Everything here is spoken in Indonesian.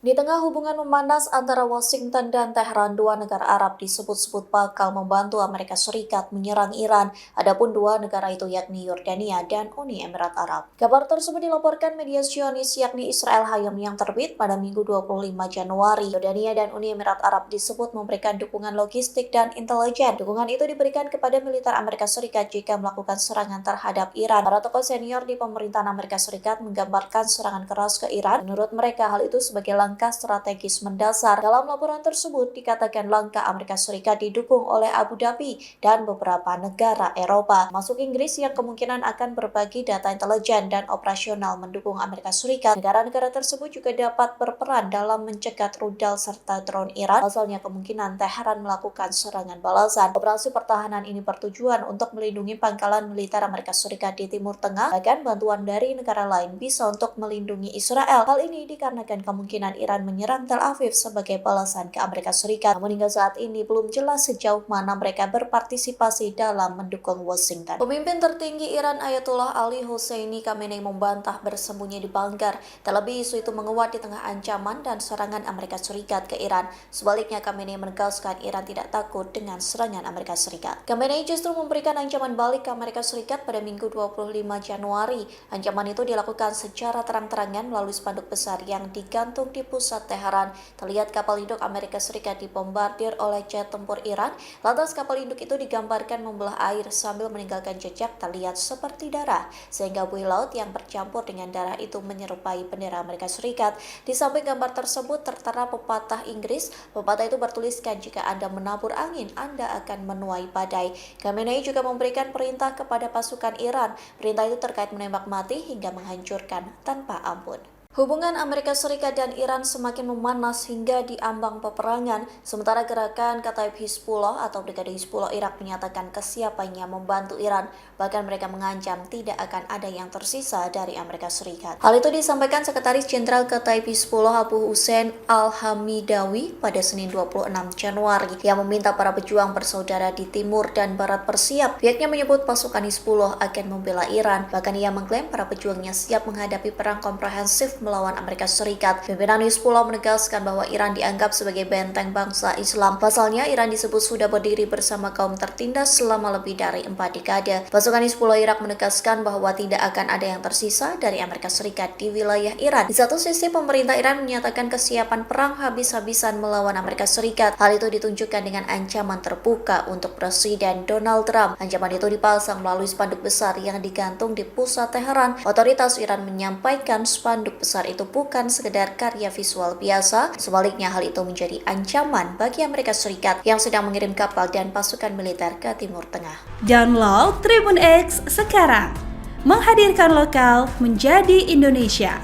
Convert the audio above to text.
Di tengah hubungan memanas antara Washington dan Teheran, dua negara Arab disebut-sebut bakal membantu Amerika Serikat menyerang Iran. Adapun dua negara itu yakni Yordania dan Uni Emirat Arab. Kabar tersebut dilaporkan media Zionis yakni Israel Hayom yang terbit pada Minggu 25 Januari. Yordania dan Uni Emirat Arab disebut memberikan dukungan logistik dan intelijen. Dukungan itu diberikan kepada militer Amerika Serikat jika melakukan serangan terhadap Iran. Para tokoh senior di pemerintahan Amerika Serikat menggambarkan serangan keras ke Iran. Menurut mereka, hal itu sebagai langkah strategis mendasar. Dalam laporan tersebut dikatakan langkah Amerika Serikat didukung oleh Abu Dhabi dan beberapa negara Eropa, termasuk Inggris yang kemungkinan akan berbagi data intelijen dan operasional mendukung Amerika Serikat. Negara-negara tersebut juga dapat berperan dalam mencegat rudal serta drone Iran. Asalnya kemungkinan Teheran melakukan serangan balasan. Operasi pertahanan ini bertujuan untuk melindungi pangkalan militer Amerika Serikat di Timur Tengah. Bahkan bantuan dari negara lain bisa untuk melindungi Israel. Hal ini dikarenakan kemungkinan Iran menyerang Tel Aviv sebagai balasan ke Amerika Serikat. Namun hingga saat ini belum jelas sejauh mana mereka berpartisipasi dalam mendukung Washington. Pemimpin tertinggi Iran Ayatollah Ali Husseini Khamenei membantah bersembunyi di banggar. Terlebih isu itu menguat di tengah ancaman dan serangan Amerika Serikat ke Iran. Sebaliknya Khamenei menegaskan Iran tidak takut dengan serangan Amerika Serikat. Khamenei justru memberikan ancaman balik ke Amerika Serikat pada Minggu 25 Januari. Ancaman itu dilakukan secara terang-terangan melalui spanduk besar yang digantung di pusat Teheran. Terlihat kapal induk Amerika Serikat dibombardir oleh jet tempur Iran. Lantas kapal induk itu digambarkan membelah air sambil meninggalkan jejak terlihat seperti darah, sehingga buih laut yang bercampur dengan darah itu menyerupai bendera Amerika Serikat. Di samping gambar tersebut tertera pepatah Inggris. Pepatah itu bertuliskan, jika Anda menabur angin, Anda akan menuai badai. Khamenei juga memberikan perintah kepada pasukan Iran. Perintah itu terkait menembak mati hingga menghancurkan tanpa ampun. Hubungan Amerika Serikat dan Iran semakin memanas hingga diambang peperangan, sementara gerakan Kataib Hizbullah atau Brigade Hizbullah Irak menyatakan kesiapannya membantu Iran, bahkan mereka mengancam tidak akan ada yang tersisa dari Amerika Serikat. Hal itu disampaikan Sekretaris Jenderal Kataib Hizbullah Abu Hussein Al-Hamidawi pada Senin 26 Januari, yang meminta para pejuang bersaudara di timur dan barat bersiap. Pihaknya menyebut pasukan Hizbullah akan membela Iran, bahkan ia mengklaim para pejuangnya siap menghadapi perang komprehensif melawan Amerika Serikat. Pimpinan Hizbullah menegaskan bahwa Iran dianggap sebagai benteng bangsa Islam. Pasalnya, Iran disebut sudah berdiri bersama kaum tertindas selama lebih dari 4 dekade. Pasukan Hizbullah Irak menegaskan bahwa tidak akan ada yang tersisa dari Amerika Serikat di wilayah Iran. Di satu sisi, pemerintah Iran menyatakan kesiapan perang habis-habisan melawan Amerika Serikat. Hal itu ditunjukkan dengan ancaman terbuka untuk Presiden Donald Trump. Ancaman itu dipasang melalui spanduk besar yang digantung di pusat Teheran. Otoritas Iran menyampaikan spanduk besar itu bukan sekedar karya visual biasa. Sebaliknya, hal itu menjadi ancaman bagi Amerika Serikat yang sedang mengirim kapal dan pasukan militer ke Timur Tengah. Download Tribun X sekarang, menghadirkan lokal menjadi Indonesia.